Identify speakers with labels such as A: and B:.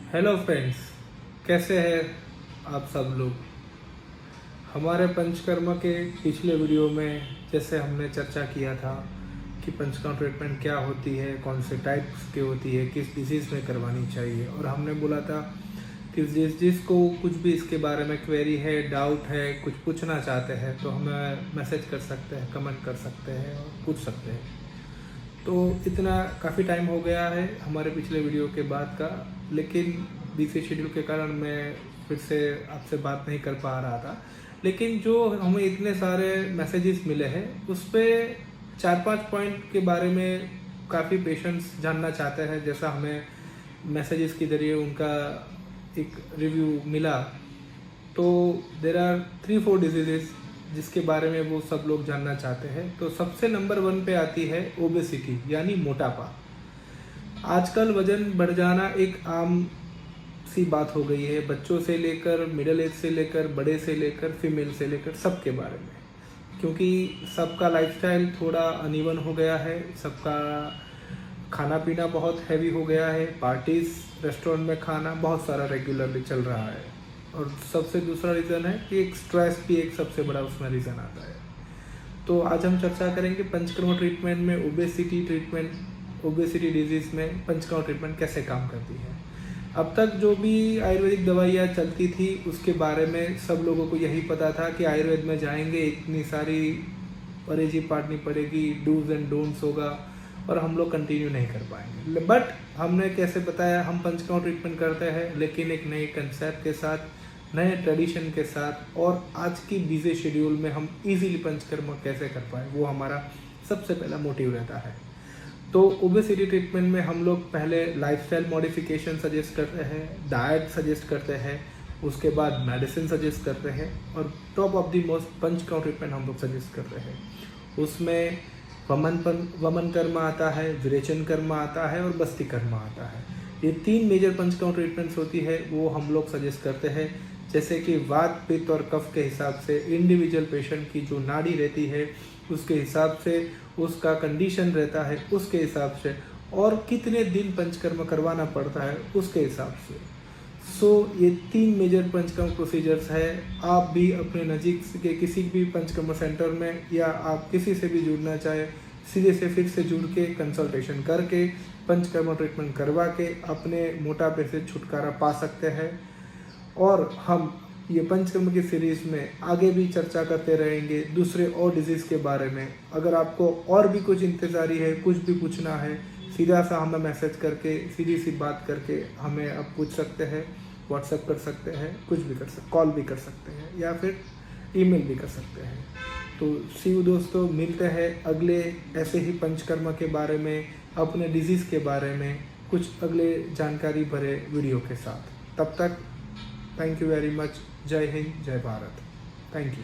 A: Hello friends, कैसे हैं आप सब लोग। हमारे पंचकर्मा के पिछले वीडियो में जैसे हमने चर्चा किया था कि पंचकर्मा ट्रीटमेंट क्या होती है, कौन से टाइप्स की होती है, किस डिजीज़ में करवानी चाहिए, और हमने बोला था कि जिसको कुछ भी इसके बारे में क्वेरी है, डाउट है, कुछ पूछना चाहते हैं तो हमें मैसेज कर सकते हैं, कमेंट कर सकते हैं और पूछ सकते हैं। तो इतना काफ़ी टाइम हो गया है हमारे पिछले वीडियो के बाद का, लेकिन बिजी शेड्यूल के कारण मैं फिर से आपसे बात नहीं कर पा रहा था। लेकिन जो हमें इतने सारे मैसेजेस मिले हैं उस पर 4-5 पॉइंट के बारे में काफ़ी पेशेंट्स जानना चाहते हैं। जैसा हमें मैसेजेस के जरिए उनका एक रिव्यू मिला, तो देर आर 3-4 डिजीजेस जिसके बारे में वो सब लोग जानना चाहते हैं। तो सबसे नंबर 1 पे आती है ओबेसिटी, यानी मोटापा। आजकल वजन बढ़ जाना एक आम सी बात हो गई है, बच्चों से लेकर मिडिल एज से लेकर बड़े से लेकर फीमेल से लेकर सबके बारे में, क्योंकि सबका लाइफस्टाइल थोड़ा अनइवन हो गया है, सबका खाना पीना बहुत हैवी हो गया है, पार्टीज रेस्टोरेंट में खाना बहुत सारा रेगुलरली चल रहा है, और सबसे दूसरा रीज़न है कि एक स्ट्रेस भी एक सबसे बड़ा उसमें रीज़न आता है। तो आज हम चर्चा करेंगे पंचकर्मा ट्रीटमेंट में ओबेसिटी डिजीज़ में पंचकर्मा ट्रीटमेंट कैसे काम करती है। अब तक जो भी आयुर्वेदिक दवाइयाँ चलती थी उसके बारे में सब लोगों को यही पता था कि आयुर्वेद में जाएंगे, इतनी सारी परहेजी पाटनी पड़ेगी, डूज एंड डोंट्स होगा और हम लोग कंटिन्यू नहीं कर पाएंगे। बट हमने कैसे बताया, हम पंचकर्मा ट्रीटमेंट करते हैं लेकिन एक नए कंसेप्ट के साथ, नए ट्रेडिशन के साथ, और आज की बिजी शेड्यूल में हम इजीली पंचकर्मा कैसे कर पाए, वो हमारा सबसे पहला मोटिव रहता है। तो ओबेसिटी ट्रीटमेंट में हम लोग पहले लाइफस्टाइल मॉडिफिकेशन सजेस्ट करते हैं, डाइट सजेस्ट करते हैं, उसके बाद मेडिसिन सजेस्ट करते हैं, और top of the most panchakarma treatment हम लोग सजेस्ट करते हैं। उसमें वमन कर्म आता है, विरेचन कर्म आता है और बस्ती कर्म आता है। ये 3 मेजर पंचकर्मा ट्रीटमेंट्स होती है, वो हम लोग सजेस्ट करते हैं। जैसे कि वात, पित्त और कफ के हिसाब से, इंडिविजुअल पेशेंट की जो नाड़ी रहती है उसके हिसाब से, उसका कंडीशन रहता है उसके हिसाब से, और कितने दिन पंचकर्म करवाना पड़ता है उसके हिसाब से। ये 3 मेजर पंचकर्म प्रोसीजर्स है। आप भी अपने नज़दीक के किसी भी पंचकर्म सेंटर में, या आप किसी से भी जुड़ना चाहे, सीधे से फिर से जुड़ के कंसल्टेशन करके पंचकर्म ट्रीटमेंट करवा के अपने मोटापे से छुटकारा पा सकते हैं। और हम ये पंचकर्म की सीरीज़ में आगे भी चर्चा करते रहेंगे दूसरे और डिजीज़ के बारे में। अगर आपको और भी कुछ इंतज़ारी है, कुछ भी पूछना है, सीधा सा हमें मैसेज करके, सीधी सी बात करके हमें अब पूछ सकते हैं, व्हाट्सएप कर सकते हैं, कुछ भी कर सकते, कॉल भी कर सकते हैं, या फिर ईमेल भी कर सकते हैं। तो सी यू दोस्तों, मिलते हैं अगले ऐसे ही पंचकर्म के बारे में, अपने डिजीज़ के बारे में कुछ अगले जानकारी भरे वीडियो के साथ। तब तक थैंक यू वेरी मच। जय हिंद, जय भारत। Thank you.